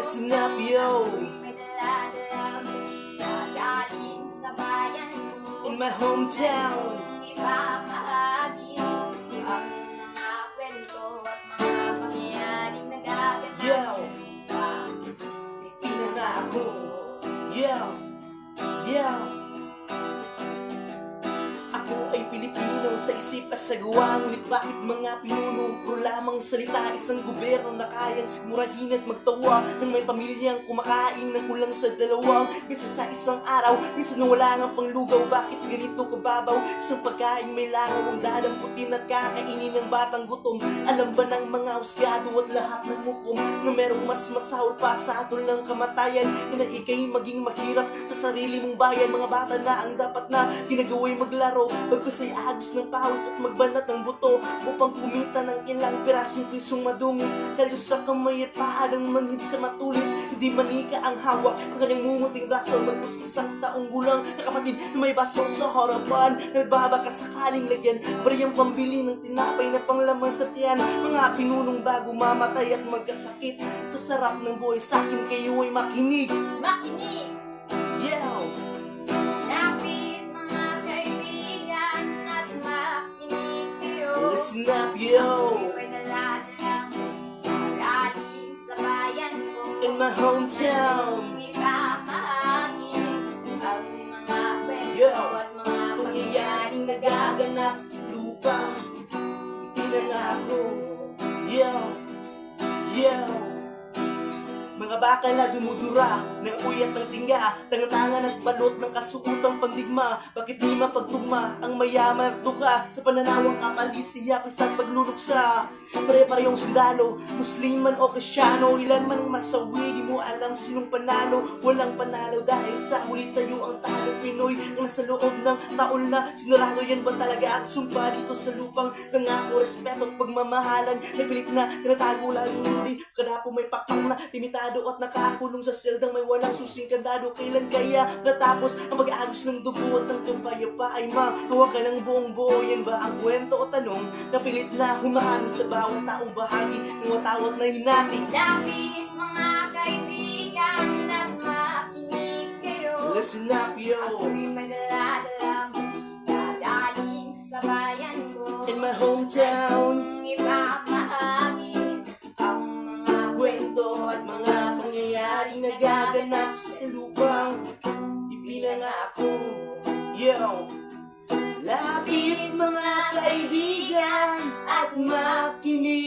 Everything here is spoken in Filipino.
Listen up, yo. May dala-dalang galing sa bayan ko. In my hometown. Ipamahagi ang mga kwento at mga pangyayaring nagaganap. Yo, May pinanga ako. Yo, yo. Ako ay Pilipino sa isip at sa gawa. Ngunit bakit mga pinuno puro lamang salita? Isang gobyerno na kayang sigmurahin at magtawa ng may pamilyang kumakain ng kulang sa dalawa. Minsan sa isang araw, minsan na wala nga panglugaw. Bakit ganito kababaw? Isang pagkain may langaw ang dadamputin at kakainin ng batang gutom. Alam ba ng mga husgado at lahat ng hukom na merong mas masahol pa sa atol ng kamatayan? Na ikay maging mahirap sa sarili mong bayan. Mga bata na ang dapat na ginagawa'y maglaro, bagkus ay agos ng pawis at magbanat ng buto upang kumita ng ilang pirasong pisong madungis. Lalo sa kamay at paalang manhid sa matulis. Hindi manika ang hawak ang kanyang mumuting braso. Bagkus isang taong gulang na kapatid na may baso sa harapan. Nagbabaka sakaling lagyan bariyang pambili ng tinapay na panglaman sa tiyan. Mga pinunong bago mamatay at magkasakit. Sa sarap ng buhay sa akin kayo ay makinig. makinig. Yeah. Lapit mga kaibigan at makinig kayo. Listen up, yo. May dala-dalang galing sa bayan ko. In my hometown. Ipamahagi ang mga kwento Yo. at mga Pangyayaring nagaganap sa lupa. Pinangako. Yo. Yo. Mga bakal na dumudura ng uyat ng tinga, tangan-tangan at balot ng kasukutang pandigma. Bakit di mapagtugma ang mayaman at duka sa pananawang kapalit, tiyapis at pagluluksa? Pare-parehong sundalo, musliman o kristyano, ilan man ang masawi, di mo alam sinong panalo. Walang panalo dahil sa huli tayo ang talo. Pinoy ang nasa loob ng taon na sinurado, yan ba talaga ang sumpa dito sa lupang nangako respeto at pagmamahalan? Napilit na tinatago lalo hindi kadapo may pakpang na limitado at nakakulong sa seldang may walang susing kandado. Kailan kaya natapos ang pag-aagos ng dugo at ang kapayapa ay mahawa ka ng buong buo? Yan ba ang kwento o tanong na pilit na humahan sa bawat taong bahagi ng watawat na hinati? Lapit mga kaibigan at makinig kayo. Listen up, yo. Ako'y may dala-dalang galing sa bayan ko. In my hometown. Ipamahagi ang mga Kwento at mga pangyayaring nagaganap sa lupang ipinangako. Yo. Lapit mga kaibigan at makinig